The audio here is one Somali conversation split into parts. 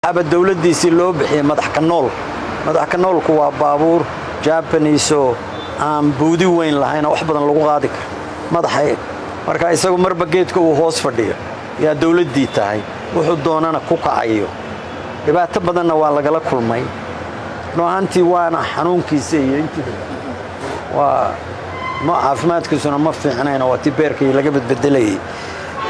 aba dawladdiisii loo bixiyay madax ka noolku waa baabuur Japanese oo aan buudi weyn lahayn wax badan lagu qaadi karo madaxay marka isagu marba geedka uu hoos fadhiyo yaa dawladdii tahay wuxuu doonana ku kacayo dhibaato badanna waa lagala kulmay noocantii waana xanuunkiisa iyo intii waa ma caafimaadkiisuna ma fiicnayna waa tibeerkii laga bedbedelay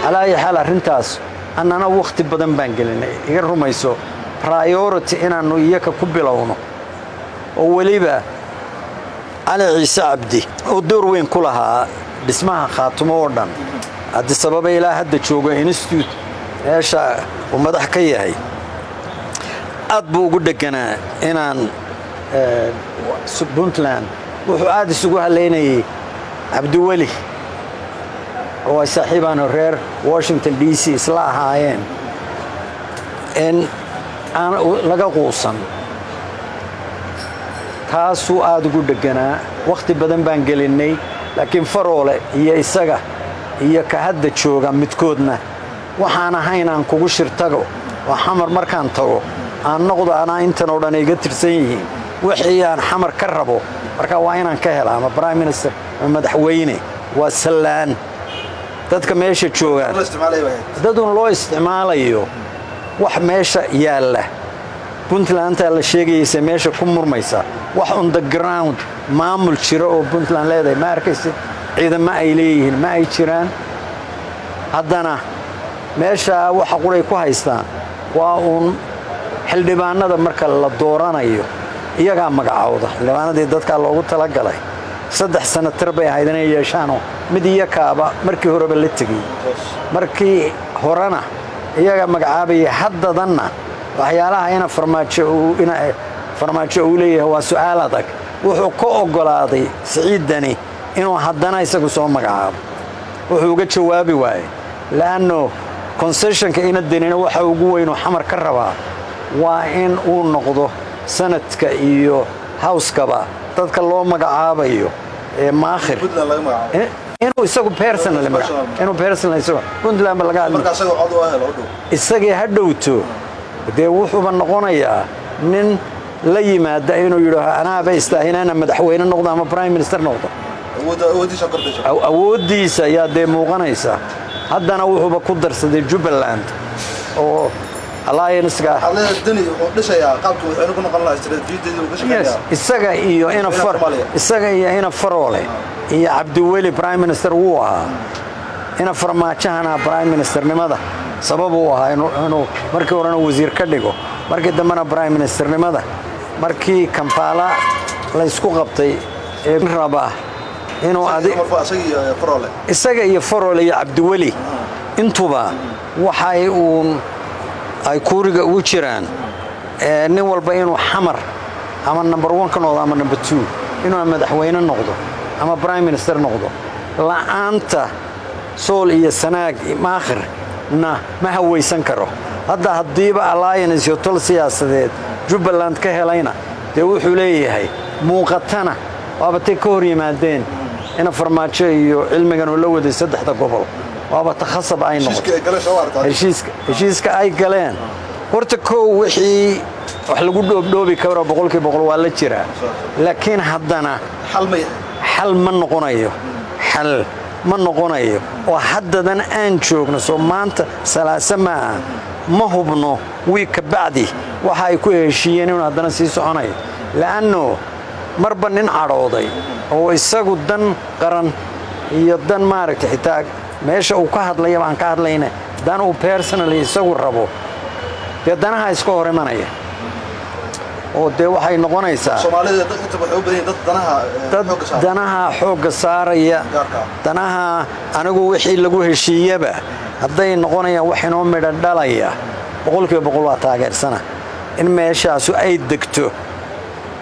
alaa xal arintaas annana waqti badan baan gelinay iga rumayso priority inaanu iyaka ku bilowno oo waliba علي عيسى عبدي ودور وين كلها باسمها خاتمه ودن هذا سبب الى هذا جوجا انستيتوت ايش ومدح كيهي اد بو غدغنا انان بونتلاند wuxuu aad isugu haleynay Abdi Wali oo saaxiibana reer Washington DC isla ahaayeen in aan laga quusan taasoo aad ugu dhaganaa waqti badan baan gelinay laakiin faroole iyo isaga iyo ka hadda jooga midkoodna waxaan ahayn aan kugu shirtago oo xamar markaan tago aan noqdo ana intan oo dhan iga tirsan yihiin wixii aan xamar ka rabo marka waa inaan ka helaa ama prime minister ama madaxweyne waa salaan dadka meesha jooga dadun loo isticmaalayo wax meesha yaala Puntland la sheegayay meesha ku murmaysa wax on the ground maamul jiro oo Puntland leedahay ma arkaysi ciidamo ay leeyihiin ma ay jiraan haddana meesha waxa quray ku haystaan waa un xildhibaanada marka la dooranayo iyaga magacawda xildhibaanadii dadka loogu tala galay 3 sano tarbay haydan yeeshaano mid iyakaaba markii horeba la tagay markii horana iyaga magacaabay haddadanna waxyaalaha farmaajo uu leeyahay waa su'aal adag wuxuu ka ogolaaday Siciidani inuu haddana isagu soo magacaabo wuxuu uga jawaabi waayay laano concessionka ina deynina waxa ugu weyn oo xamar ka rabaa waa in uu noqdo sanadka iyo house-kaba dadka loo magacaabayo ee maakhir inuu isagu personally inuu personally isagu Puntland laga marka isagu cod u helo isagii hadhowto de wuxuu noqonayaa nin la yimaada inuu yiraahdo ana ba istaahinana madaxweyne noqdo ama prime minister noqdo awoodiisa yaa de muuqanaysa haddana wuxuu ku darsaday Jubaland oo alliance-ga dani wuxuu dhisaya qaabku wuxuu ku noqon lahaa istiraatiijiyada uu ka shaqeeyaa isaga iyo ina faroole iyo Abdi Wali prime minister wuu ahaa ina farmaajahana prime minister nimada sabab uu ahaa inuu markii horena wasiir ka dhigo markii dambana prime minister nimada markii Kampala la isku qabtay ee raba inuu isaga iyo faroole iyo Abdi Wali intuba waxay ay kuuriga ugu jiraan nin walba inuu xamar ama number 1 ka noqdo ama number 2 inuu madaxweyne noqdo ama prime minister noqdo la'aanta sool iyo sanaag maakhir ma hawaysan karo hadda hadiiba alliance iyo tol siyaasadeed Jubaland ka helayna de wuxuu leeyahay muuqatana waabatay ka hor yimaadeen ina farmaajo iyo cilmigan oo la waday 3 gobol waaba takhasab ay noqdo heshiiska ay galeen horta koo wixii wax lagu dhoobdhoobi karo 100% waa la jira laakiin haddana xal ma noqonayo oo haddadan aan joogno soo maanta salaasama ma hubno week bacdi waxa ay ku heshiiyeen inuu haddana sii soconayo laano marba nin cadhooday oo isagu dan qaran iyo dan maaragtay xitaa meesha uu ka hadlayo aan ka hadlayna dan uu personally isagu rabo danaha iska hor imanaya oo de waxay noqonaysaa Soomaalida dadka waxay u badan danaha xoog saaraya danaha anigu wixii lagu heshiiyaba haday noqonayaan wax inoo midhan dhalaya 100% waa taageersana in meeshaas ay degto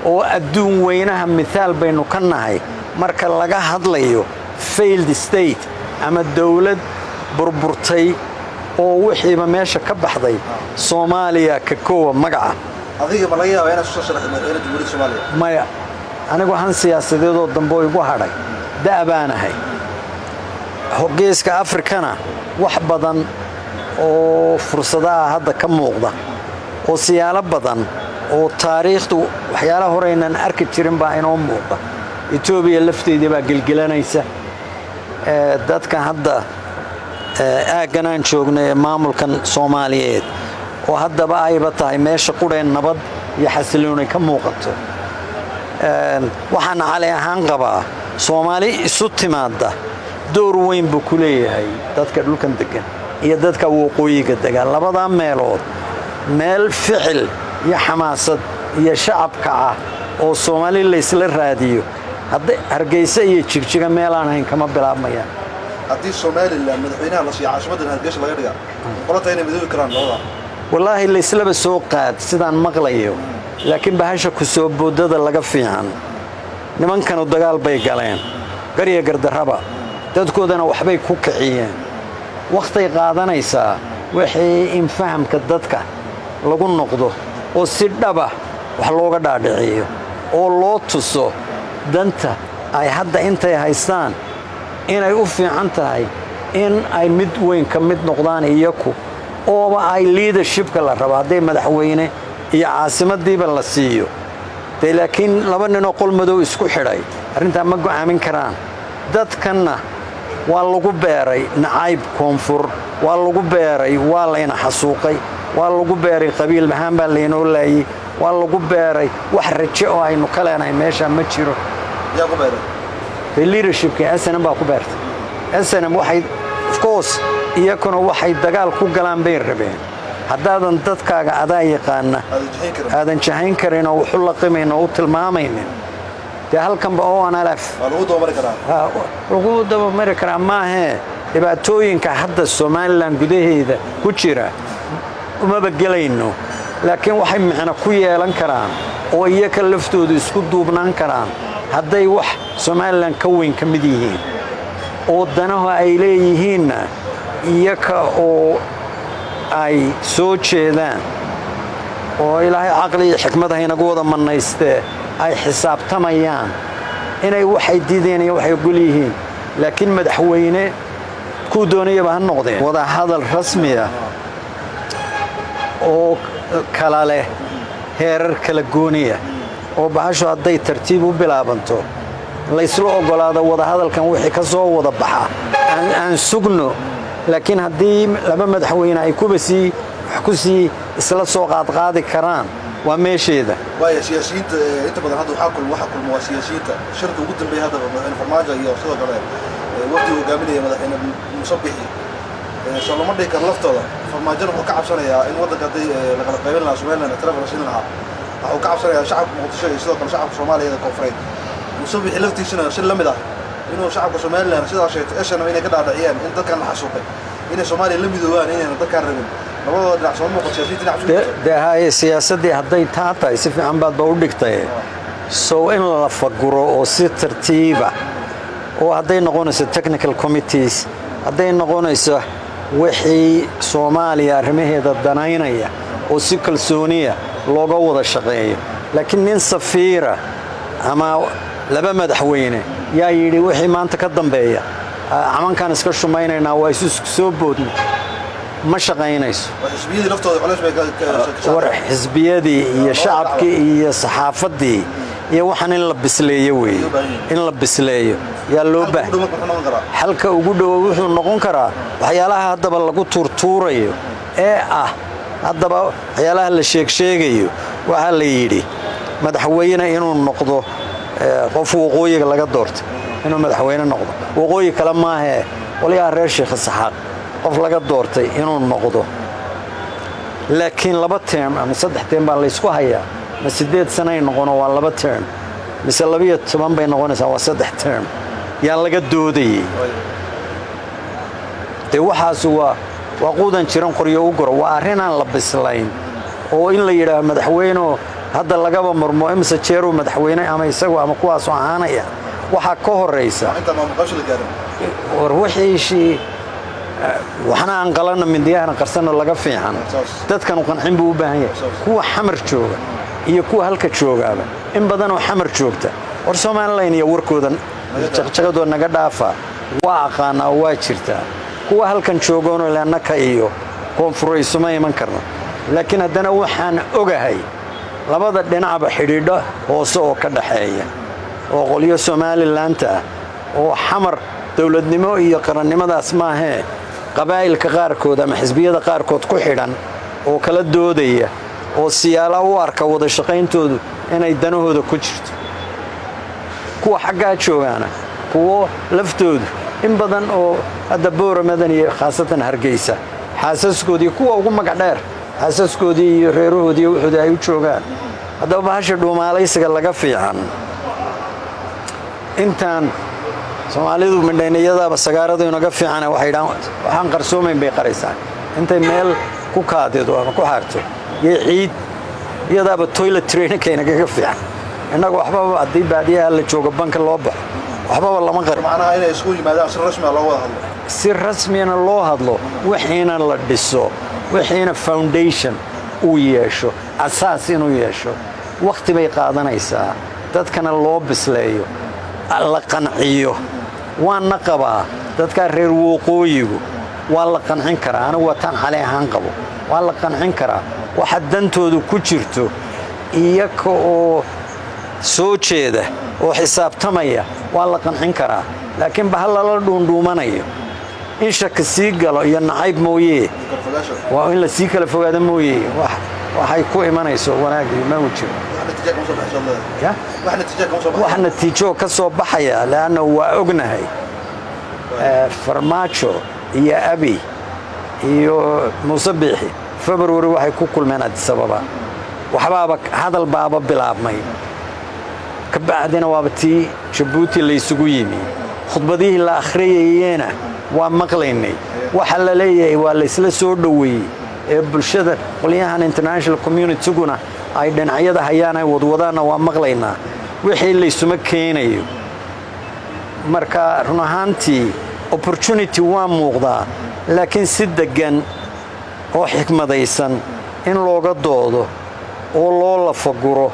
oo adduun weynaha midaal baynu ka nahay marka laga hadlayo failed state ama dawlad burburtay oo wixiiba meesha ka baxday Soomaaliya ka koowa magaca adiga ma laga yaabaa inaad soo sharaxdo madaxweynaha Jamhuuriyadda Soomaaliya maya anigu han siyaasadeed oo dambe igu hadhay daabaanahay hogeeska Afrikana wax badan oo fursadaha hadda ka muuqda oo siyaalo badan oo taariikhdu waxyaalaha horeynan arki jirin baa inoo muuqda. Etoobiya lafteedii baa gelgelanaysa. Dadka hadda aaggan aan joogno ee maamulkan Soomaaliyeed oo haddaba ayba tahay meesha qudheen nabad iyo xasilooni ka muuqato. Waxaan cali ahaan qabaa Soomaali isu timaada door weyn buu ku leeyahay dadka dhulkan degan iyo dadka waqooyiga degan. Labada meelood meel ficil iyo xamaasad iyo shacabka ah oo Soomaali la isla raadiyo hadda Hargeysa iyo Jigjiga meel aan ahayn kama bilaabmayaan. haddii Soomaaliland madaxweynaha la siiyo caasimadda Hargeysa laga dhigaa qolata inay midoobi karaan labada wallaahi la islaba soo qaad sidaan maqlayo laakiin bahasha ku soo boodada laga fiican nimankanu dagaal bay galeen gariya gardarraba dadkoodana waxbay ku kiciyeen waqti qaadanaysaa wixii in fahamka dadka lagu noqdo oo si dhaba wax looga dhaadhiciyo oo loo tuso danta ay hadda intay haystaan inay u fiican tahay in ay mid weyn ka mid noqdaan iyaku ooba ay leadershipka la rabo hadday madaxweyne iyo caasimadiiba la siiyo dee laakiin laba ninoo qol madow isku xidhay arrintaa ma go'aamin karaan. dadkanna waa lagu beeray nacayb koonfur waa lagu beeray waa layna xasuuqay waa lagu beeray qabiil ahaan baa laynoo laayay waa lagu beeray wax rajo oo aynu ka leenahay meesha ma jiro. yaa ku beeray leadershipka SNM baa ku beertay. SNM waxay of course iyakuna waxay dagaal ku galaan bay rabeen haddaadan dadkaaga adaa yaqaana aadan jahayn karin oo wuxuu la qiimayn oo u tilmaamaynin dee halkanba oo analaf lagu dabamari karaa maahee dhibaatooyinka hadda Somaliland gudaheeda ku jira umaba gelayno laakiin waxay micno ku yeelan karaan oo iyaka laftoodu isku duubnaan karaan hadday wax Somaliland ka weyn ka mid yihiin oo danaha ay leeyihiinna iyaka oo ay soo jeedaan oo ilaahay caqli iyo xikmad haynagu wada manaystee ay xisaabtamayaan inay waxay diideen iyo waxay gol yihiin laakiin madaxweyne ku doonayaba ha noqdeen wada hadal rasmi ah oo kala leh heerar kala gooniya oo bahasho hadday tartiib u bilaabanto la isla ogolaado wada hadalkan wixii ka soo wada baxa aan sugno laakiin haddii laba madaxweyne ay ku sii isla soo qaadqaadi karaan waa meesheeda. waayo siyaasiyiinta inta badan hadda waxa kulmo waa siyaasiyiinta shirka ugu dambeeyay hadda madaxweyne Farmaajo iyo sidoo kale waqti uu gaaminaya madaxweyne Musabixi Solomon Dekan laftooda Farmaajo wuxuu ka cabsanayaa in waddanka hadii la kala qaybin lahaa Somaliland travel siin lahaa wuxuu ka cabsanayaa shacabka Muqdisho iyo sidoo kale shacabka Soomaaliyeed koonfureed Musabixi laftiisana si la mid ah inuu shacabka Somaliland sidaa sheegtay SNM inay ka dhaadhiciyaan in dadkan la xasuuqay inay Soomaaliya la midoobaan inay dadkan rabin labada dhinac soo muuqato siyaasiyiinta siyaasadii hadday taa tahay si fiican baad ba u dhigtay soo in la faguro oo si tartiiba oo hadday noqonayso technical committees hadday noqonayso wixii Soomaaliya arrimaheeda danaynaya oo si kalsooniya looga wada shaqeeyo laakiin nin safiira ama laba madaxweyne yaa yidhi wixii maanta ka dambeeya camankan iska shumaynaynaa waa isu soo boodnay ma shaqaynayso. xisbiyadii laftooda culays bay war xisbiyadii iyo shacabkii iyo saxaafadii iyo waxaan in la bisleeyo weeye in la bisleeyo yaa loo baahan halka ugu dhow wuxuu noqon karaa waxyaalaha haddaba lagu tuurtuurayo ee haddaba waxyaalaha la sheegayo waxa la yidhi madaxweyne inuu noqdo qof waqooyiga laga doortay inuu madaxweyne noqdo waqooyi kale maahe waliyaa reer Sheekh Saxaaq qof laga doortay inuu noqdo laakiin laba term ama saddex term baa la isku hayaa ma 8 sano ay noqono waa laba term mise 12 bay noqonaysaa waa saddex term yaa laga doodayay de waxaas waa quudan jiran qoryo u goro waa arrin aan la bislayn oo in la yiraahdo madaxweyne hadda lagaba marmo imsa jeero madaxweyne ama isagu ama kuwaas oo ahaanaya waxa ka horeysa inta ma maqasho la gaarin war wixii waxna aan qalana mindiyahana qarsano laga fiican dadkan u qancin buu u baahan yahay kuwa xamar jooga iyo kuwa halka joogaaba in badan oo xamar joogta war Soomaaliland iyo warkoodan jaqjaqadoo naga dhaafa waa aqaana waa jirta kuwa halkan joogoon oo leenaka iyo koonfurayso ma iman karno laakiin haddana waxaan ogahay labada dhinacba xidhiidho hoose oo ka dhaxeeya oo qolyo somalilaanta ah oo xamar dowladnimo iyo qarannimadaas maahee qabaa'ilka qaarkood ama xisbiyada qaarkood ku xidhan oo kala doodaya oo siyaala u arka wada shaqayntoodu inay danahooda ku jirto kuwa xaggaa joogaana kuwo laftoodu in badan oo hadda booramadan iyo khaasatan hargeysa xaasaskoodii kuwa ugu magac dheer xaasaskoodii iyo reerahoodii wuxuudi ay u joogaan haddaba bahasha dhuumaalaysiga laga fiican intaan soomaalidu midhayniyadaaba sagaaradu inaga fiicana waxay dhahaan waxaan qarsoomayn bay qaraysaa intay meel ku kaadido ama ku xaagto iyo ciid iyadaaba toilet traininka inagaga fiican innagu waxbaba haddii baadiyaha la joogo banka loo baxo waxbaba lama qarin macnaha inay isku yimaadaan si rasmi ah loo wada hadlo si rasmiyana loo hadlo wixiina la dhiso wixiina foundation uu yeesho asaas inuu yeesho wakhti bay qaadanaysaa dadkana loo bisleeyo la qanciyo waana qabaa dadka reer waqooyigu waa la qancin karaa anigu wataan xale ahaan qabo waa la qancin karaa waxa dantoodu ku jirto iyaga oo soo jeeda oo xisaabtamaya waa la qancin karaa laakiin bahal lala dhuundhuumanayo in shaki sii galo iyo nacayb mooyee waa in la sii kala fogaado mooyee waxay ku imanayso wanaagii ma jiro wax natiijo ka soo baxaya laanna waa ognahay farmaajo iyo abi iyo muuse biixi february waxay ku kulmeen Addis Ababa waxbaaba hadal baaba bilaabmay ka bacdina waaba tii Djibouti la isugu yimi khudbadihii la akhriyayeen waa maqlaynay waxa la leeyahay waa la isla soo dhaweeyay ee bulshada qolyahan international community-guna ay dhinacyada hayaan ay wadwadaana waa maqlaynaa wixii la isuma keenayo marka run ahaantii opportunity waa muuqdaa laakiin si degan oo xikmadaysan in looga doodo oo loo lafaguro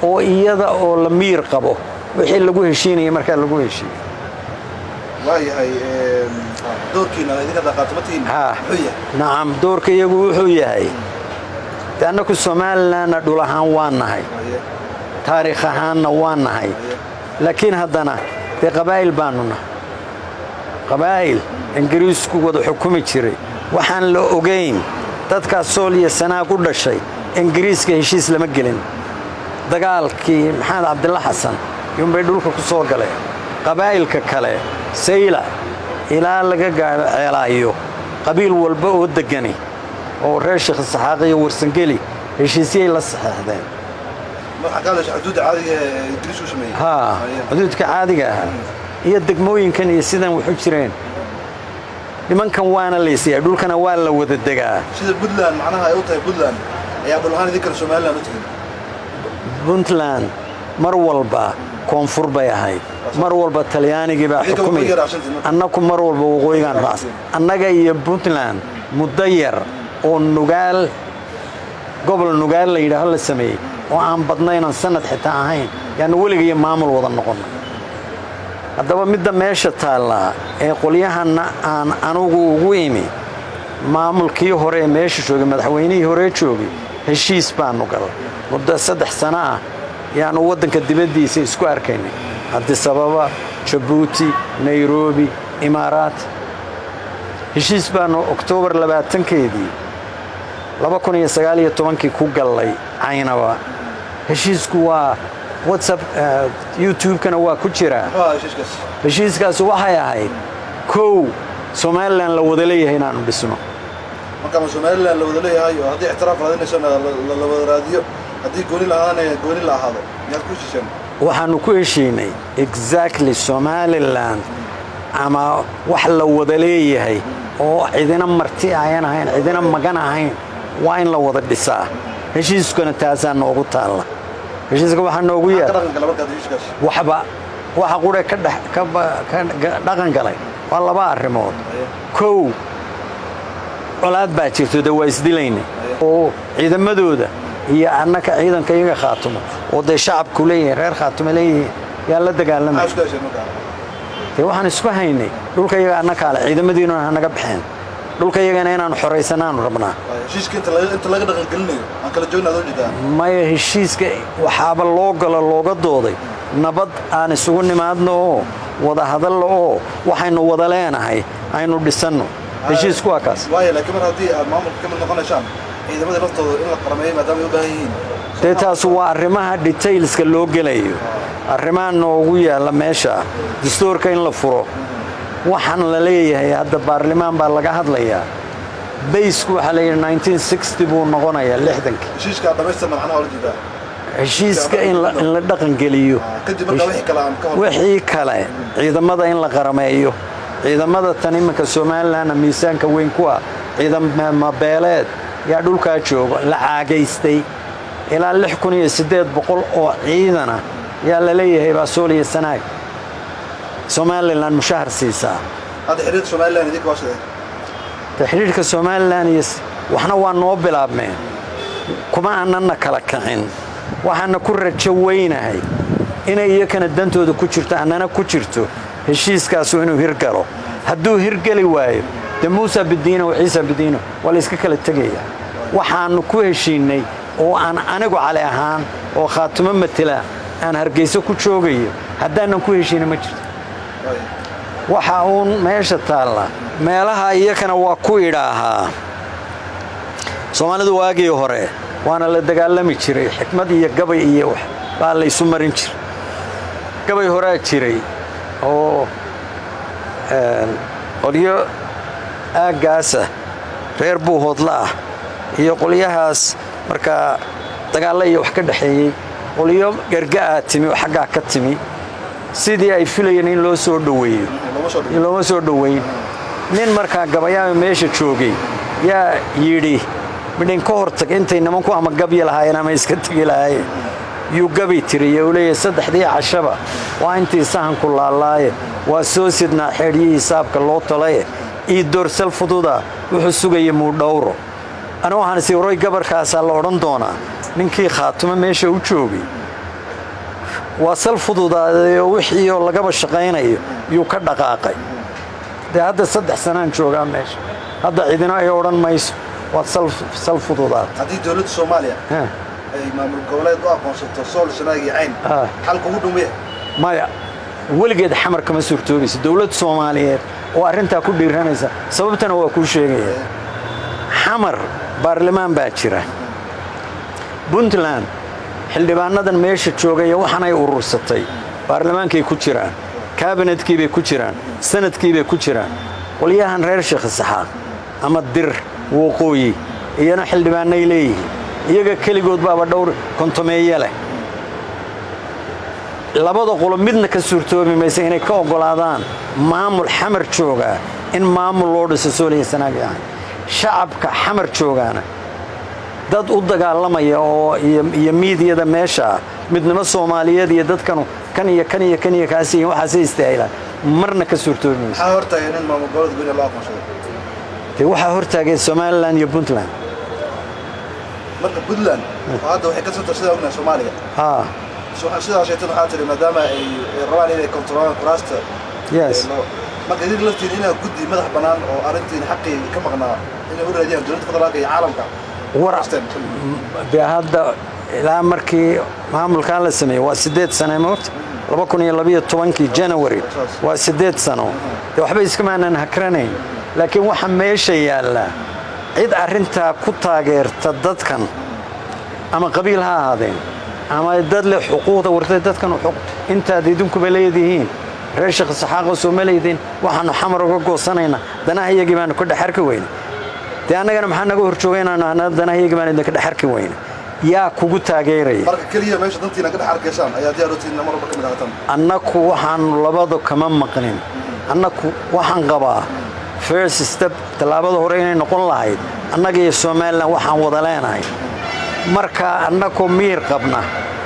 oo iyada oo la miir qabo wixii lagu heshiinayay markaa lagu heshiiyo waayahay doorkiina idinka dhaqaatimatiin nacam doorka iyagu wuxuu yahay annaku somalilandna dhul ahaan waa nahay taariikh ahaanna waa nahay laakiin haddana dee qabaa'il baanu nahay qabaa'il ingiriisku wada xukumi jiray waxaan la ogayn dadkaas sool iyo sanaag u dhashay ingiriiska heshiis lama gelin dagaalkii maxamed cabdilla xasan yunbay dhulka ku soo galeen qabaa'ilka kale sayla ilaa laga gaadho ceelaayo qabiil walba oo degani oo reer sheekh saxaaq iyo warsangeli heshiisyay la saxeexdeen xuduudka caadiga ahaa iyo degmooyinkan iyo sidan wuxuu jireen nimankan waana laysiyaa dhulkana waa la wada degaa sida Puntland macnaha ay u tahay Puntland ayaa dhul ahaan idinka Soomaaliland u tahay Puntland mar walba koonfur bay ahayd mar walba Talyaanigii baa xukumay annaku mar walba waqooyigan raas annaga iyo Puntland muddo yar oo nugaal gobol nugaal la yiraahdo la sameeyay oo aan badnayn sanad xitaa ahayn yaan weliga maamul wada noqon haddaba midda meesha taala ee qolyahana aan anugu ugu imi maamulkii hore meesha joogay madaxweynihii hore joogay heshiis baanu galay muddo 3 sano ah yaanu wadanka dibadiisa isku arkaynay Addis Ababa Djibouti Nairobi Imaaraat heshiis baanu October 20keedii 2019 ku galay Caynaba heshiisku waa WhatsApp YouTube-kana waa ku jira heshiiskaas waxay ahayd kow Somaliland la wada leeyahay inaanu dhisno marka Somaliland la wada leeyahay oo haddii ixtiraaf raadinayso la wada raadiyo haddii gooni la ahaado yaad ku shishan waxaanu ku heshiinay exactly Somaliland ama wax la wada leeyahay oo cidina marti ayaan ahayn cidina magan ahayn waa in la wada dhisaa heshiiskuna taasaan noogu taala heshiiska waxaa noogu yahay waxa qure ka dhaqan galay waa laba arrimood kow colaad baa jirto waa isdilaynay oo ciidamadooda iyo annaka ciidanka iyaga khaatumo oo day shacabku leeyahay reer khaatumo leeyahay yaa la dagaalamay waxaan isku haynay dhulka iyaga annaka ciidamadiina naga baxeen dhulka iyagana inaan xoraysanaanu rabnaa heshiiska inta laga dhaqangelinayo aan kala joogna adoo jeedaa maya heshiiska waxaaba looga dooday nabad aan isugu nimaadno oo wada hadallo oo waxaynu wada leenahay aynu dhisanno heshiisku waa kaas waayo laakiin mar haddii aad maamulka ka mid noqonaysaan ciidamadii laftooda in la qarameeyo maadaama ay u baahan yihiin dee taas waa arrimaha detailska loo gelayo arrimaha noogu yaalla meesha dastuurka in la furo waxaan la leeyahay hadda baarlamaan baa laga hadlayaa baysku waxaa la yidhi 1960 buu noqonayaa 60 heshiiska dhamaystirna macnaha la jeedaa heshiiska in la dhaqan geliyo kadib markaa wixii kale aan ka hor wixii kale ciidamada in la qarameeyo ciidamada tan iminka Soomaaliland miisaanka weyn ku ah ciidamada beeleed yaa dhulka jooga la caagaystay ilaa 6800 oo ciidana yaa la leeyahay baa Soomaaliya sanaag Soomaaliland mushahar siisaa hadda xiriirka Soomaaliland idinka waa sidee xiriirka Soomaaliland waxna waa noo bilaabmeen kuma aanna kala kacin waxaana ku rajo weynahay inay iyakana dantooda ku jirto annana ku jirto heshiiskaas inuu hirgalo hadduu hirgali waayo de Muuse Bidiino iyo Ciise Bidiino wala iska kala tagaya waxaanu ku heshiinay oo aan anigu cali ahaan oo khaatimo matala aan Hargeysa ku joogayo haddaanan ku heshiinay ma jirto waxa uu meesha taala meelaha iyakana waa ku idhaahaa Soomaalidu waagii hore waana la dagaalami jiray xikmad iyo gabay iyo wax baa la isu marin jiray gabay hore jiray oo qoliyo aagaasa reer Buuhoodla ah iyo qoliyahaas marka dagaal iyo wax ka dhaxeeyay qoliyo gargaa timi xagga ka timi sidii ay filayeen in loo soo dhaweeyo looma soo dhaweeyin nin marka gabayaa meesha joogay yaa yiri midin ka hortag intay nimanku ama gabya lahaayeen ama iska tagi lahaayeen yu gabi tiriyo leeyahay saddexdii cashaba waa intii sahan ku laalaaye waa soo sidnaa xiriir hisaabka loo talay ii dorsal fududa wuxuu sugayay muu dhowro ana waxaan si roy gabarkaas la oran doonaa ninkii khaatimo meesha u joogay waa sal fududaaday wixii oo laga shaqeynayo yu ka dhaqaaqay hadda 3 sanaan joogaa meesha hadda cidina ay oran mayso waa sal fududaad haddii dawladda Soomaaliya ay maamul goboleed u aqoonsato Sool Sanaag iyo Cayn halka ugu dhow maya weligeed xamar kama suurtoobayso dawladda Soomaaliyeed oo arinta ku dhiiranaysa sababtana waa ku sheegaya xamar baarlamaan baa jira Puntland xildhibaanadan meesha joogay waxaan ay urursatay baarlamaankay ku jiraan kaabinetkii bay ku jiraan sanadkii bay ku jiraan qoliyahan reer Sheekh Saxaaq ama dir waqooyi iyana xildhibaanay leeyihiin iyaga kaligood baaba dhowr kontomeeye leh labada qolo midna ka suurtoobi maysa inay ka ogolaadaan maamul xamar jooga in maamul loo dhiso Soomaaliya Sanaag shacabka xamar joogaana dad u dagaalamaya oo iyo miidiyada meesha midnimo Soomaaliyeed iyo dadkanu kan iyo kaasi waxa ay istaaylaan marna ka suurtoobi maysa hortaagan in maamul goboleed guud loo aqoonsado waxa hortaagay Somaliland iyo Puntland marka Puntland hadda waxay ka soo tarsadaan ognahay Soomaaliya sidaas ay tahay xatir maadaama ay rabaan inay kontrolaan kuraasta yes marka idin laftiin inaa guddi madax banaan oo arintiin xaqii ka maqnaa inay u raadiyaan dawladda federaalka iyo caalamka warastan hadda ilaa markii maamulka la sameeyay waa 8 sano moot 2012 January waa 8 sano waxba iskama aanan hakranayn laakiin waxa meesha yaala cid arinta ku taageerta dadkan ama qabiil ha ahaadeen ama dad leh xuquuqda wartay dadkan inta idinku baleedihiin reer Sheekh Saxaaq Soomaaliyeed waxaanu xamar uga goosanayna danaha iyagii baan ku dhaxarka weyn anagana maxaa naga horjoogeynaa danaha iyagii baan idinka dhaxarka weyn yaa kugu taageeray marka kaliya meesha dantiina ka dhaxarkaysaan ayaa diyaar u tihiin marba ka mid ahaataan annaku waxaan labada kama maqnin annaku waxaan qabaa first step talaabada hore inay noqon lahayd annaga iyo Soomaaliland waxaan wada leenahay marka annaku miir qabna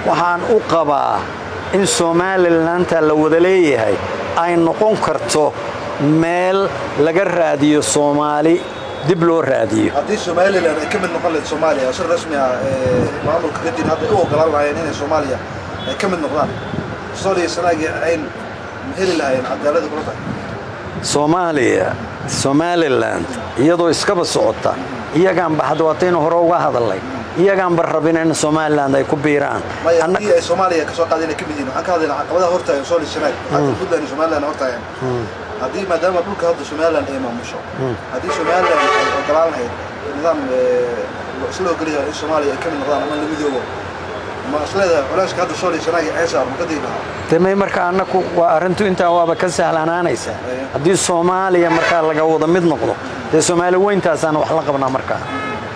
waxaan u qabaa in Soomaaliland la wada leeyahay ay noqon karto meel laga raadiyo Soomaali dib loo raadiyo haddii Soomaaliland ay ka mid noqon lahayd Soomaaliya si rasmi ah maamulka kadib hadda u ogolaan lahayn inay Soomaaliya ay ka mid noqdaan Soomaaliya Sanaag ay heli lahayn cadaalad kula tahay Soomaaliya Somaliland iyadoo iskaba socota iyagaan ba hadwaatayna hore uga hadalay iyagaan bar rabin in Somaliland ay ku biiraan annaga ay Soomaaliya ka soo qaadeen ka mid yihiin waxaan ka hadlaynaa caqabadaha hortaagan soo lishanay hadda Puntland Somaliland hortaagan haddii maadaama dhulka hadda Somaliland ay maamusho haddii Somaliland ay ogolaan lahayd nidaam soo ogoliya in Soomaaliya ay ka mid noqdaan ama la midoobo ma asleeda culeyska hadda soo lishanay ceesar ma ka diilaha tamay marka annaku waa arintu inta waaba ka sahlanaanaysa haddii Soomaaliya marka laga wada mid noqdo de Soomaali weyntaasana wax la qabnaa marka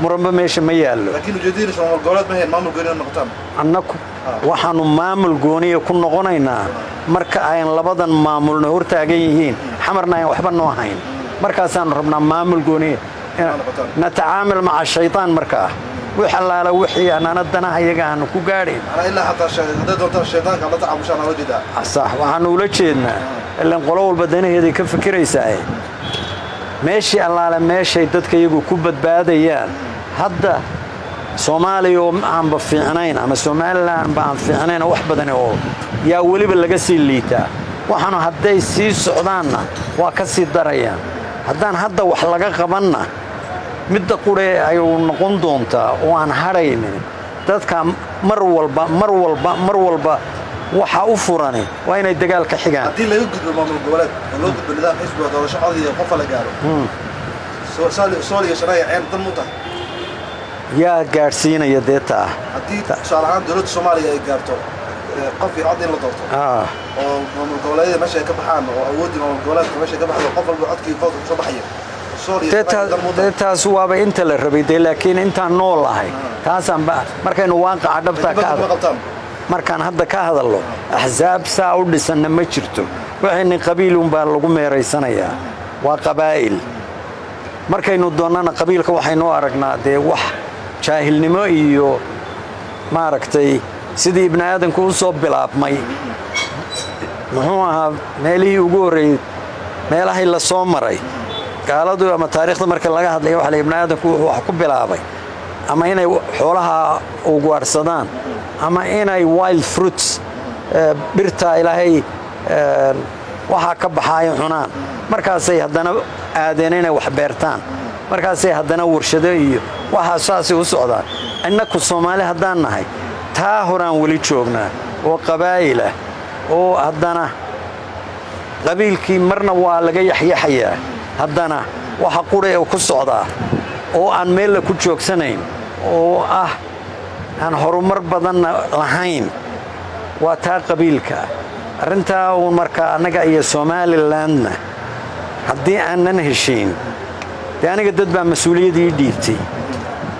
muranba meesha ma yaalo laakiin ujeedada Soomaali gobolad ma heen maamul gooni noqotaan annaku waxaanu maamul gooniya ku noqonaynaa marka ay labadan maamulna hortaagan yihiin xamarna ay waxba noo hayn markaasaan rabnaa maamul gooniya natacaamil maca shaytaan marka وحلالة وحي أنا ندنا هيجا هنكو قارين. أنا إلا حتى ده الشيطان كان نطع مشان وجده. صح وحنا ولا شيءنا اللي نقولوا البدنية هذه كيف فكرة يساعي. ماشي الله على ماشي تدك يجو كوبة بعديان هذا سومالي يوم عم بفعنين أما سومالي عم بفعنين واحد بدني هو يا ولي باللجسي الليتا وحنا هذا يسيس عدنا وكسي الدريان هذا هذا وحلقة قبلنا مدة قرية أيو نقول دونتا وأنا هرين dadka mar walba waxa u furanay waa inay dagaalka xigaan hadii laga gudbo maamul goboleed oo loo gudbo nidaam xisbi oo doorasho cad iyo qof la gaaro Soomaaliya sharci aan dan muta yaa gaarsiinaya deeta hadii sharaxan dawladda Soomaaliya ay gaarto qof cad in la doorto oo maamul goboleed meesha ka baxaan oo awoodii maamul goboleedka meesha ka baxdo qof walba codkii qof soo baxaya taas waaba inta la rabay laakiin intaan nool ahay taasaan markaynu waaqaca dhabta ka hadlo markaan hadda ka hadallo ahzaab saa u dhisanna ma jirto waxayna qabiilun baa lagu meereysanayaa waa qabaa'il markaynu doonana qabiilka waxaynu aragnaa wax jaahilnimo iyo maaragtay sidii ibn aadanku u soo bilaabmay muxuu ahaa meelihii ugu horeeyay meelahay la soo maray قالوا أما تاريخ مركز لقى هذا يوحى لابن آدم وحكوا بلعبي أما هنا حولها وجوار صدان أما هنا وايلد فروتس برتا إلى هي وحكب حاي حنان مركز سي هدنا آدينين وحبيرتان مركز سي هدنا ورشدي وحساسي وسعدان إنك الصومالي هدنا هاي تاهران ولي شوقنا وقبائله وهدنا قبيل كي مرنا والجي يحيى haddana waxa qurey oo ku socda oo aan meel ku joogsanayn oo aan horumar badan lahayn waa taa qabiilka arinta oo marka anaga iyo Somaliland haddii aanan heshiin aniga dad baa mas'uuliyadii dhiibtay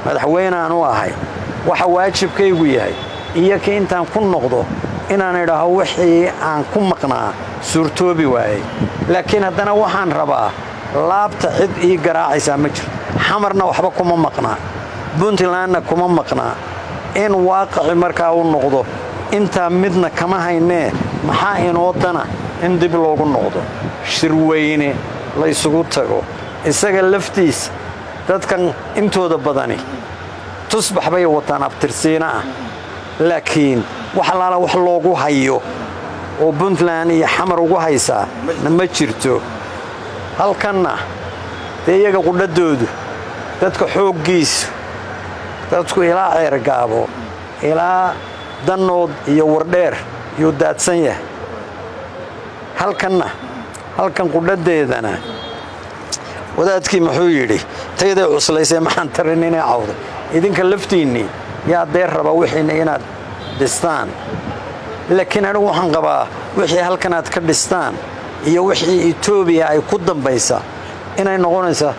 madaxweynahan u ahay waxa waajibkaygu yahay iyaka intaan ku noqdo inaan idhaaho wixii aan ku maqnaa suurtoobi waayay laakiin haddana waxaan rabaa laabta cid ii garaacaysa ma jiro xamarna waxba kuma maqnaa Puntlandna kuma maqnaa in waaqaci markaa uu noqdo inta midna kama haynee maxaa inoo dana in dib loogu noqdo shirweyne la isugu tago isaga laftiis dadkan intooda badani tusbax bay wataan abtirsiina laakiin wax laala wax loogu hayo oo Puntland iyo xamar ugu haysaa ma jirto halkanna iyaga qudhadoodu dadka xooggiisu dadku ilaa ceergaabo ilaa danood iyo wardheer iyo daadsan yahay halkan qudhadeedana wadaadkii muxuu yidhi tayday cuslaysay maxaan tarin inay cawdo idinka laftiinni yaa deer raba wixiina inaad dhistaan laakiin anigu waxaan qabaa wixii halkan aad ka dhistaan iyo wixii Ethiopia ay ku dambaysa inay noqonaysa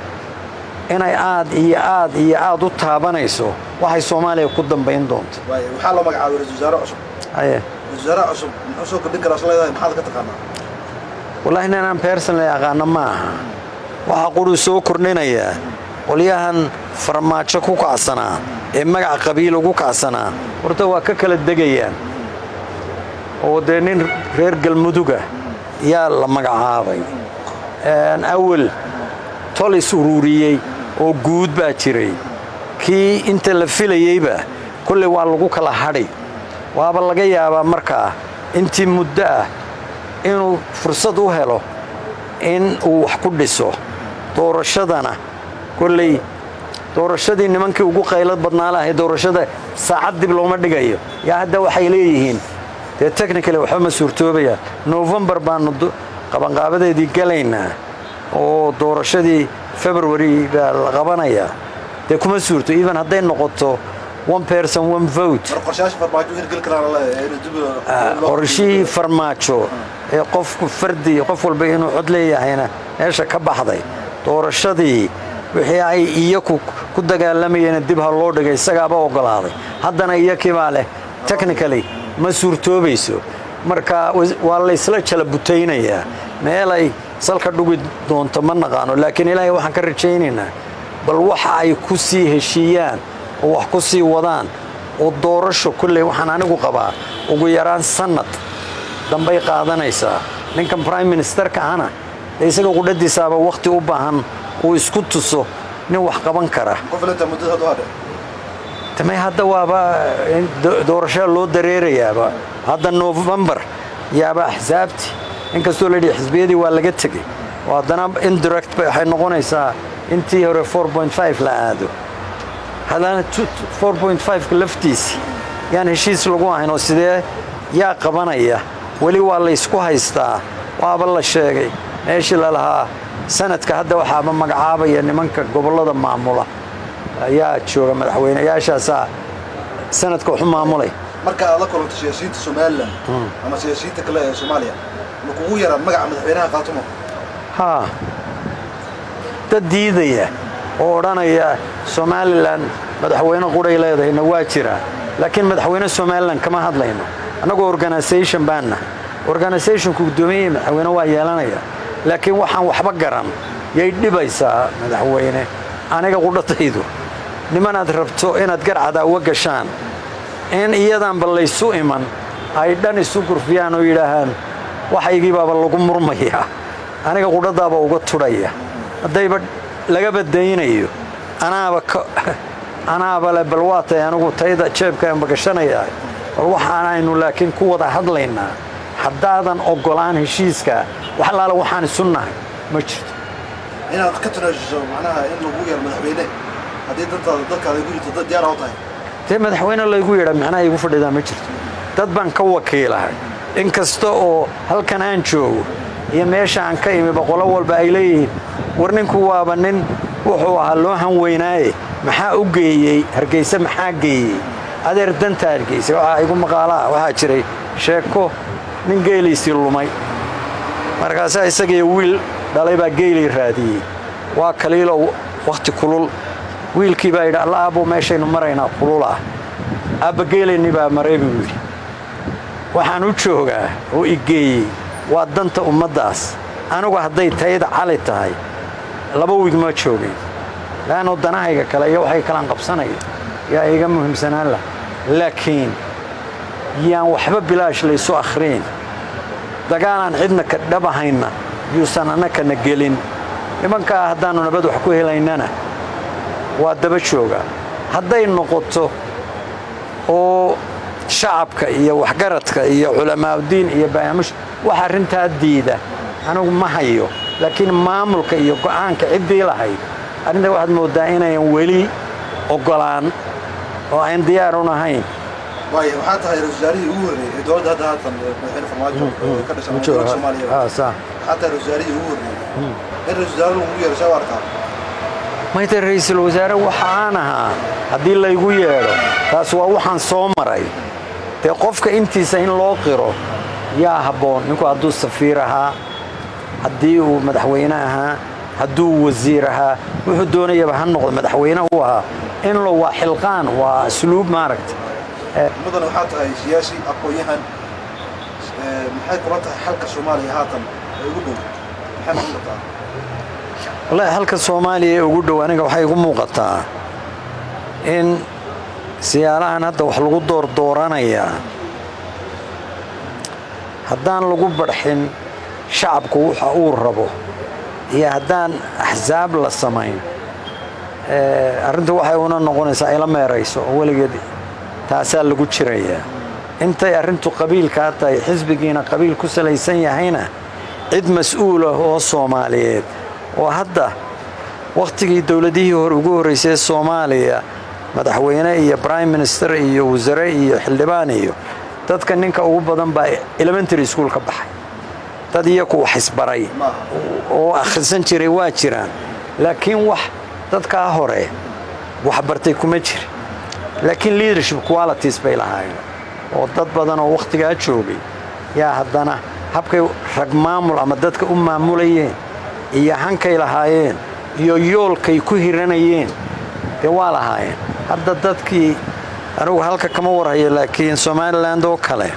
inay aad u taabanayso waxay Soomaaliya ku dambayn doonto waxa la magacaabay wasaare cusub wasaare cusub muxuu soo kordhin karaa Soomaaliya maxaad ka taqaanaa wallahi inaan personally aqaan ma aha waxa quru soo kordhinaya waliyahan farmaajo ku kacsanaa ee magac qabiil ugu kacsanaa horta waa ka kala degayaan oo nin reer galmuduga yaa la magacaabay awal tolis ururiyay oo guud baa jiray kii inta la filayayba kulli waa lagu kala hadhay waaba laga yaabaa markaa intii muddo inuu fursad u helo in uu wax ku dhiso doorashadana kolley doorashadii nimankii ugu qaylad badnaa lahay doorashada saacad dib looma dhigayo yaa hadda waxay leeyihiin dee technically waxba ma suurtoobaya November baanu qabanqaabadeedii galaynaa oo doorashadii February baa la qabanaya dee kuma suurto even hadday noqoto one person one vote qorshayaasha farmaajo hirgal karaan qorshii farmaajo ee qofku fardi qof walba inuu cod leeyahayna meesha ka baxday doorashadii wixii ay iyaku ku dagaalamayeen dib ha loo dhigay isagaaba ogolaaday haddana iyakii baa leh technically ma suurtoobayso marka waa la isla jala butaynayaa meel ay salka dhugi doonto ma naqaano laakiin ilaahay waxaan ka rajaynaynaa bal waxa ay ku sii heshiiyaan oo wax ku sii wadaan oo doorasho kulley waxaan anigu qabaa ugu yaraan sanad dambay qaadanaysaa ninkan prime ministerka ahna isaga qudhadiisaaba waqti u baahan uu isku tuso nin wax qaban kara qoflanta muddada hada tamay hadda waaba doorasho loo dareerayaaba hadda November yaaba axsaabti inkastoo la dhigay xisbiyadii waa laga tagay haddana indirect waxay noqonaysaa intii hore 4.5 la aado hadana 4.5 laftiisi yaan heshiis lagu ahayn oo sidee yaa qabanaya wali waa la isku haystaa waaba la sheegay meeshii la lahaa sanadka hadda waxaaba magacaabaya nimanka gobolada maamula ayaa jooga madaxweynayaashaasa sanadka wuxuu maamulay marka aad la kulanto siyaasiyiinta Soomaaliland ama siyaasiyiinta kale ee Soomaaliya ma kugu yaraan magaca madaxweynaha qaatumo dad diidaya oo odhanaya Somaliland madaxweyne quray leedahayna waa jira laakiin madaxweyne Somaliland kama hadlayno anagoo organization baana organizationku guddoomiye madaxweyne waa yeelanaya laakiin waxaan waxba garan yay dhibaysaa madaxweyne aniga qudhataydu nimanaad rabto inaad garcada uga gashaan in iyadan balaysu iman ay dhan isu gurfiyaan oo yiraahaan waxaygii baaba lagu murmaya aniga qudhadaaba uga tudhaya hadayba laga badaynayo anaaba la balwaatay anigu tayda jeebka aan bagashanaya waxaan aynu laakiin ku wada hadlaynaa haddaadan ogolaan heshiiska wax laala waxaan sunnahay ma jirto inaad ka tanaajiso macnaha in lagu yeero madaxweyne haddii dadka ay ku jirto dad diyaar u tahay tee madaxweyne lagu yeero macnaha igu fadhidaa ma jirto dad baan ka wakiilahay inkasta oo halkan aan joogo iyo meesha aan ka imi boqolo walba ay leeyihiin war ninku waaba nin wuxuu ahaa loo hanweynaaye maxaa u geeyey Hargeysa maxaa geeyey adeer danta Hargeysa waxa igu maqaalaa waxaa jiray sheeko nin geeliisii lumay markaas isaga wiil dhalay baa geeli raadiyay waa kaliilo waqti kulul wiilkii baa yidhi Allah abo meeshaynu maraynaa kulula abba geelini baa maray buu yidhi waxaan u joogaa oo igeeyey waa danta ummadaas anigu hadday tayada cali tahay laba wiig ma joogin laano danahayga kale iyo waxay kala qabsanay yaa iga muhiimsanaan la laakiin yaan waxba bilaash la soo akhriin dagaalan cidna ka dhabahayna yuusan anaka na gelin nimanka haddaanu nabad wax ku helaynana waa daba jooga hadday noqoto oo shacabka iyo waxgaradka iyo culamaa diin iyo bayaamish waxa arintaa diida anigu ma hayo laakiin maamulka iyo go'aanka cidii lahayd arinta waxaad moodaa inaan weli ogolaan oo aan diyaar u nahayn waxaa tahay ra'iisul ugu horeeyay dowladda hadda madaxweyne farmaajo ka dhashay Soomaaliya waxaa tahay ra'iisul ugu horeeyay ra'iisul ugu yeeray warkaa ma inta ra'iisul wasaare waxaan ahaa haddii la igu yeero taas waa waxaan soo maray te qofka intiisa in loo qiro yaa haboon ninku hadduu safiir ahaa haddii uu madaxweyne ahaa hadduu wasiir ahaa wuxuu doonayaba ha noqdo madaxweyne uu ahaa in loo waa xilqaan waa asluub maaragta mudan waxaa tahay siyaasi aqoon-yahan maxay kula tahay xalka Soomaaliya haatan ugu dhow maxay noqotaa wallahi halka Soomaaliya ugu dhow aniga waxay igu muuqataa in siyaalahan hadda wax lagu dooranaya haddaan lagu barxin shacabku waxa uu rabo iyo haddaan axsaab la samayn arrintu waxay una noqonaysaa ila meerayso oo weligeed taasaa lagu jirayaa intay arrintu qabiilka tahay xisbigiina qabiil ku salaysan yahayna cid mas-uul ah oo Soomaaliyeed oo hadda waqtigii dawladihii hore ugu horeysay Soomaaliya madaxweyne iyo prime minister iyo wasaaradda iyo xildhibaan iyo dadka ninka ugu badan baa elementary school ka baxay dad iyagu wax isbaray oo akhrisan jiray waa jiraan laakiin wax dadka hore wax bartay kuma jiro laakiin leadership qualities bay lahaayeen oo dad badan oo waqtigaa joogay yaa haddana habkay rag maamul ama dadka u maamulayeen iyo hankay lahaayeen iyo yoolkay ku hiranayeen dee waa lahaayeen hadda dadkii anigu halka kama warhayo laakiin Somaliland oo kale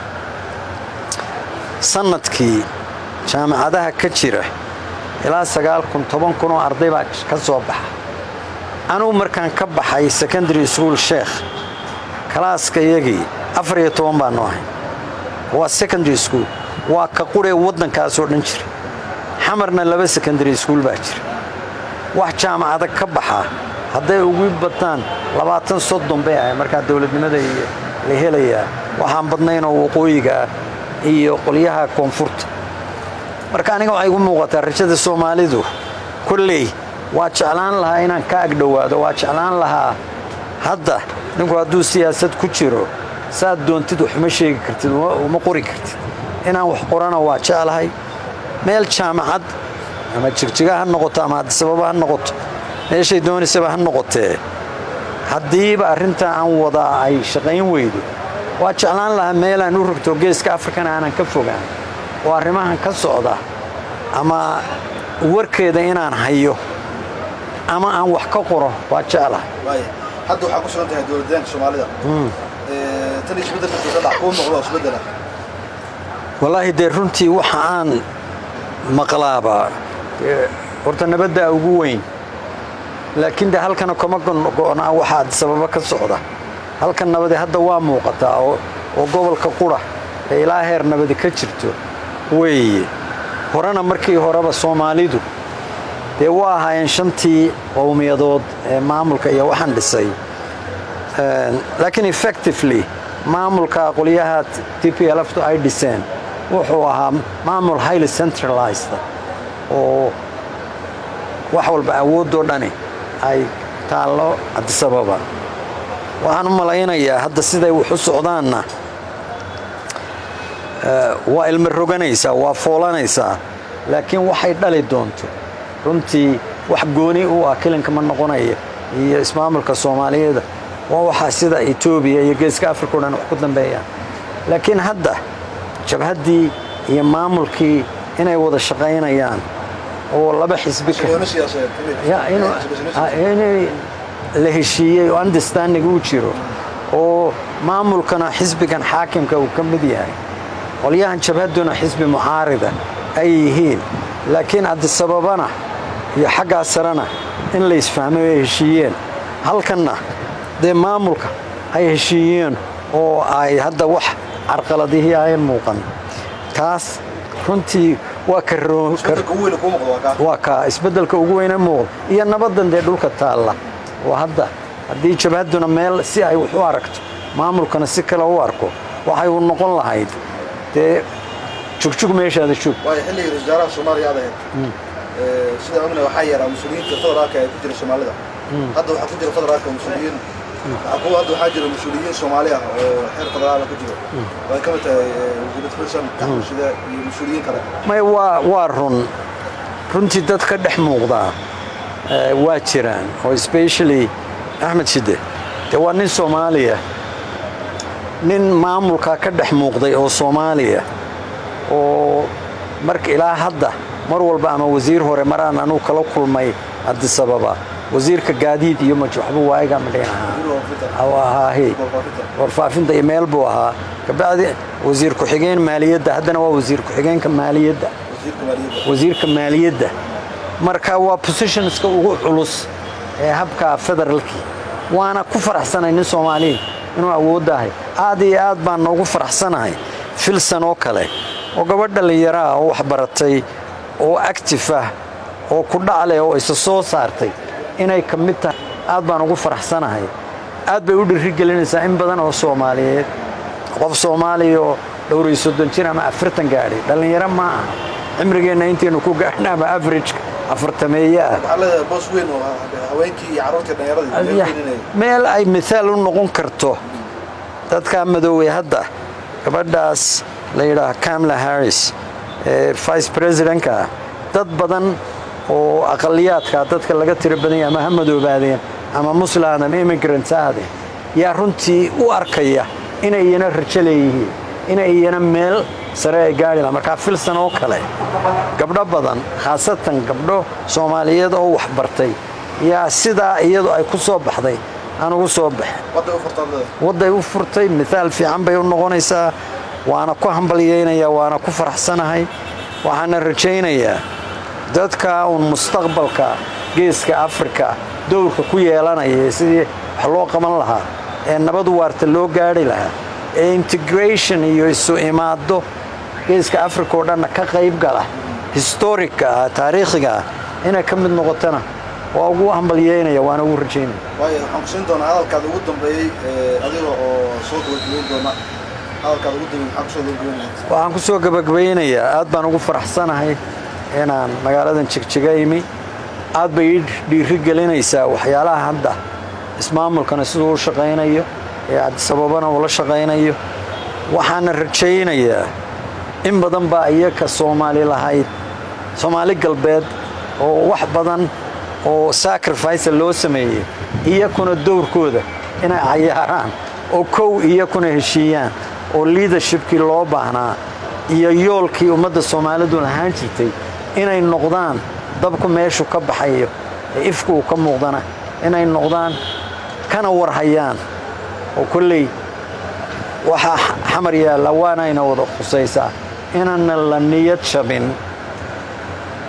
sanadkii jaamacadaha ka jira ilaa 9,000 oo arday baa ka soo baxa anigu markaan ka baxay secondary school Sheekh kalaaska yagii 14 baan ahay waa secondary school waa ka quree wadankaas oo dhan jira xamarna 2 secondary school baa jira wax jaamacada ka baxa hadday ugu bataan 20-30 bay ahay marka dawladnimada la helayaa waxaan badnayn oo waqooyiga iyo qolyaha koonfurta marka aniga waxay ugu muuqataa rajada Soomaalidu kulley waa jeclaan lahaa inaan ka agdhawaado waa jeclaan lahaa hadda ninku hadduu siyaasad ku jiro saad doontid wax ma sheegi kartid uma qori kartid inaan wax qorana waa jeclahay meel jaamacad ama jigjiga ha noqoto ama sababa ha noqoto meeshay doonaysaba ha noqotee haddiiba arrinta aan wadaa ay shaqayn weydo waa jeclaan lahaa meel aan u rogto geeska Afrikana aanan ka fogaan oo arrimahan ka socda ama warkeeda inaan hayo ama aan wax ka qoro waa jeclahay hadda waxa ku soo tahay dawladda Soomaalida tan isbeddelka dawladda ku noqdo isbeddela wallahi de runtii waxa aan maqlaaba horta nabadda ugu weyn laakiin de halkan kuma go'na waxa sababa ka socda halkan nabad hadda waa muuqataa oo gobolka qura ilaa heer nabad ka jirto way horana markii horeba Soomaalidu de waa ahaayeen shantii qowmiyadood ee maamulka iyo waxaan dhisay laakiin effectively maamulka qoliyaha TPLF ay dhiseen wuxuu ahaa maamul highly centralized oo wax walba awoodoo dhani ay taalo Addis Ababa waxaan u malaynayaa hadda siday wax u socdaanna waa ilmi roganaysa waa foolanaysa laakiin waxay dhali doonto runtii wax gooni u ah kilanka ma noqonaya iyo ismaamulka Soomaaliyeed waa waxa sida Ethiopia iyo geeska Afrika oo dhan wax ku dambeeyaan laakiin hadda jabhadii iyo maamulkii inay wada shaqaynayaan oo laba xisbi ka inay la heshiiyay oo understanding uu jiro oo maamulkana xisbigan xaakimka uu ka mid yahay qolyahan jabhaduna xisbi mucaarida ay yihiin laakiin Addis Ababana iyo xagga sarana in la isfahmay ay heshiiyeen halkanna de maamulka ay heshiiyeen oo ay hadda wax carqaladihii ay muuqan taas runtii waa ka isbeddelka ugu weyn muuqdo iyo nabadan de dhulka taala oo hadda haddii jabhaduna meel si ay wax u aragto maamulkana si kale u arko waxay u noqon lahayd de jugjug meeshaada joog waa xilliga wasaaraha Soomaaliya adeeg sida ogna waxa yaraa mas'uuliyiinta federaalka ee ku jira Soomaalida hadda waxa ku jira federaalka mas'uuliyiin waxa jira mas'uuliyiin Soomaali ah oo xeer federaal ku jira way ka mid tahay wasiirada federaalka sida iyo mas'uuliyiin kale may waa runtii dadka dhex muuqda waa jiraan oo especially Ahmed Shide de waa nin Soomaaliya nin maamulka ka dhex muuqday oo Soomaaliya oo marka ilaa hadda mar walba ama wasiir hore maraan anu kala kulmay Addis Ababa wasiirka gaadiid iyo majxubu waaga madhinaha warfaafinta email buu ahaa kabacdi wasiir ku xigeen maaliyadda haddana waa wasiir ku xigeenka maaliyadda wasiirka maaliyadda marka waa positionska ugu culus ee habka federaalki waana ku faraxsanahay nin Soomaali inuu awoodahay aad iyo aad baan noogu faraxsanahay filsan oo kale oo gabadh dhalinyaro oo wax baratay oo active ah oo ku dhaclay oo isa soo saartay inay ka mid tahay aad baan ugu faraxsanahay aad bay u dhirigelinaysaa in badan oo Soomaaliyeed qof Soomaali oo dhowr iyo 30 jir ama 40 gaari dhalinyaro ma aha cimrigeenna intaynu ku gaarna ama average afartameeya waxaa leedahay boos weyn oo haweenkii iyo carruurtii dhallinyaradii meel ay mithaal u noqon karto dadka madoobay hadda gabadhaas la yidhaah Kamala Harris vice presidentka dad badan oo aqaliyaadka dadka laga tiro badan yahay ama ha madoobaadeen ama muslim ama immigrants ahaadeen yaa runtii u arkaya inay iyana rajo leeyihiin inay iyana meel sare ay gaari lahaa markaa filsan oo kale gabdho badan khaasatan gabdho Soomaaliyeed oo wax bartay yaa sidaa iyadu ay ku soo baxday aan ugu soo baxay waday u furtay mithaal fiican bay u noqonaysaa waana ku hambalyeynaya waana ku faraxsanahay waxaana rajaynayaa dadka un mustaqbalka geeska Afrika dowrka ku yeelanaya sidii wax loo qaban lahaa ee nabad waarta loo gaari lahaa ee integration iyo isu imaado geeska Afrika oo dhan ka qayb gala historica taariikhiga inay ka mid noqotana waa ugu hambalyeynaya waana ugu rajaynaya waxaan siin doonaa hadalkaada ugu dambeeyay adiga oo soo gabagabeyn doona hadalkaada ugu dambeeyay waxaan ku soo gabagabeynayaa aad baan ugu faraxsanahay inaan magaaladan Jigjiga imi aad bay dhiiri gelinaysaa waxyaalaha hadda ismaamulkana sidoo u shaqeynayo ee Addis Ababana uu la shaqeynayo waxaan rajaynayaa in badan baa iyaka Soomaali lahayd Soomaali galbeed oo wax badan oo sacrifice loo sameeyay iyakuna dowrkooda inay cayaaraan oo kow iyakuna heshiiyaan oo leadershipkii loo baahnaa iyo yoolkii ummadda Soomaalidu lahaan jirtay inay noqdaan dabku meeshu ka baxayo ifku ka muuqdana inay noqdaan kana warhayaan oo kulley waxa xamar yaala waana ina wada khusaysaa inaan la niyad jabin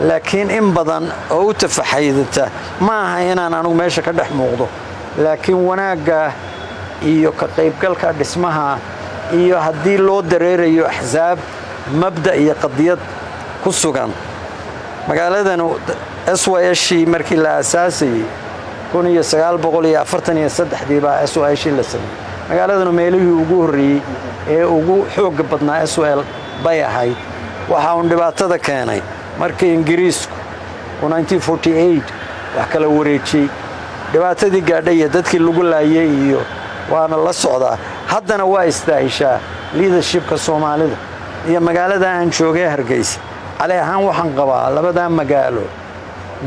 laakiin in badan oo u tafaxaydata ma aha inaan anigu meesha ka dhex muuqdo laakiin wanaaga iyo ka qaybgalka dhismaha iyo haddii loo dareerayo axsaab mabda iyo qadiyad ku sugan magaaladan SYSH markii la aasaasay 1943 baa SYSH la sameeyay magaaladan meelihii ugu horeeyay ee ugu xoog badnaa SYL bay ahayd waxa uu dhibaatada keenay markii Ingiriisku 1948 wax kala wareejiyay dhibaatadii gaadhay dadkii lagu laayay iyo waana la socdaa haddana waa istaahishaa leadershipka Soomaalida iyo magaalada aan joogay Hargeysa على أهم وحن قبا لبدا مقالو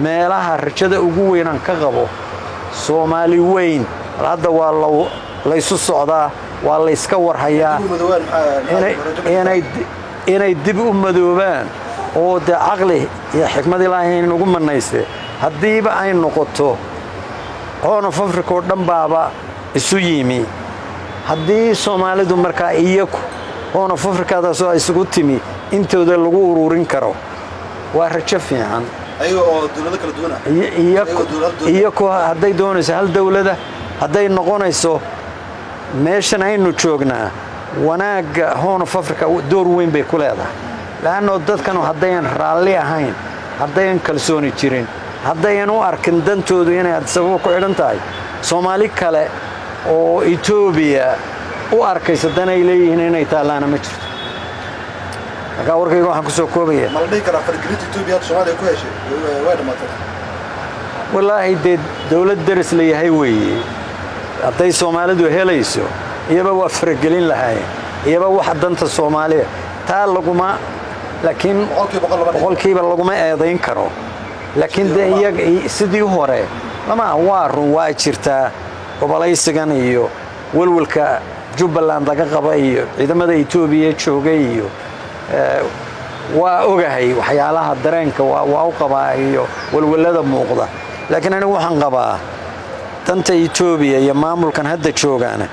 meelaha rajada ugu weyn aan ka qabo Soomaali weyn hadda waa la isu socdaa waa la iska warhayaa inay dib u madoobaan oo de aqli iyo xikmad Ilaahay ugu manaystay hadiiba ay noqoto Horn of Africa oo dhan baaba isu yimi hadii Soomaalidu markaa iyagu Horn of Africa soo isugu timi intooda lagu ururin karo waa rajo fiican ayagoo dawlado kala duwan iyagu haday doonayso hal dawlada haday noqonayso meeshan aynu joognaa wanaaga Horn of Africa door weyn bay ku leedahay laano dadkan hadayaan raalli ahayn hadayaan kalsooni jirin hadayaan u arkin dantoodu inay sabab ku xidhan tahay Soomaali kale oo Ethiopia u arkaysa danay leeyihiin inay taalaana ma jirto marka warkayga waxaan ku soo koobaya ma la dhihi karaa fargelinta Ethiopia Soomaaliya ku heshay way dhamaatay wallahi dawlad daris leeyahay weeye haday Soomaalidu helayso iyaba waa fargelin lahaay iyaba wax danta Soomaaliya taa laguma laakiin boqolkiiba laguma eedayn karo laakiin iyaga sidii hore lama waa jirtaa gobolaysigan iyo walwalka Jubbaland laga qaba iyo ciidamada Ethiopia joogay iyo waa ogahay waxyaalaha dareenka waa u qabaa iyo walwalada muuqda laakiin anigu waxaan qabaa danta Ethiopia iyo maamulkan hadda joogaana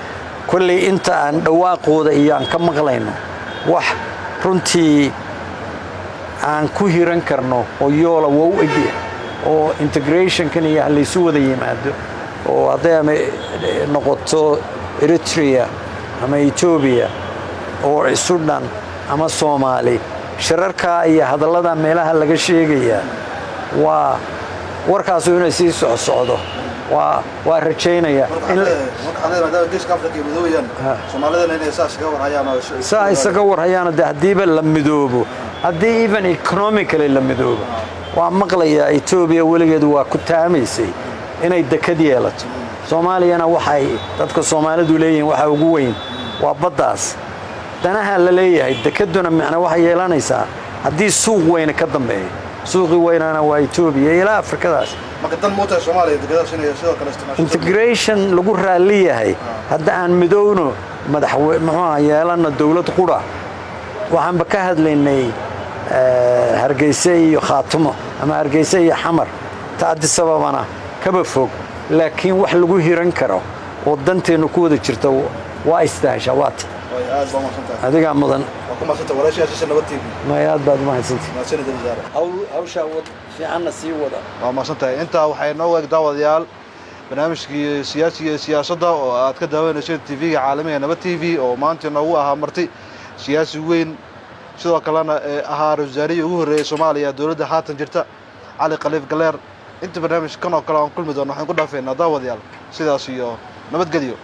kulli inta aan dhawaaqooda iyo aan ka maqlayno wax runtii aan ku hiran karno oo yoola waa u eegay oo integration kan iyo la isu wada yimaado oo haday noqoto Eritrea ama Ethiopia oo Sudan ama Soomaali shirarka iyo hadallada meelaha laga sheegaya waa warkaas inay sii socdo waa rajaynaya maadaama geeska Afrika iyo midoobayaan Soomaalidana inay saas iska warhayaan saa isaga warhayaan hadiiba la midoobo haddii even economically la midoobo waa maqlayaa Ethiopia weligeed waa ku taamaysay inay dekad yeelato Soomaaliyana waxay dadka Soomaalidu leeyihiin waxa ugu weyn waa baddaas danaha la leeyahay dekaduna macna waxa yeelanaysaa haddii suuq weyn ka dambeeyo suuqi weynana waa Ethiopia ilaa Afrikadaas marka tan moota Soomaaliya dekadaas inay sidoo kale isticmaasho integration lagu raaliyahay hadda aan midowno madaxweyne maxaa yeelana dawlad qura waxaan ba ka hadlaynay Hargeysa iyo Khaatumo ama Hargeysa iyo Xamar taadi sababana kaba fog laakiin wax lagu hiran karo oo danteenu ku wada jirto waa istaashawaat aad baa mahadsantahay adiga mudan ku mahadsantahay walaashiisa nabad TV ma aad baad mahadsantahay mahadsanid wasaare hawsha fiican sii wada waa mahadsantahay inta waxay noo wada daawadayaal barnaamijkii siyaasadda oo aad ka daawanayso TV-ga caalamiga nabad TV oo maanta noogu ahaa marti siyaasi weyn sidoo kalena ahaa wasaarihii ugu horeeyay Soomaaliya dawladda haatan jirta Cali Khaliif Galeer inta barnaamijkan oo kale aan kulmi doono waxaan ku dhaafeynaa daawadayaal sidaas iyo nabad geliyo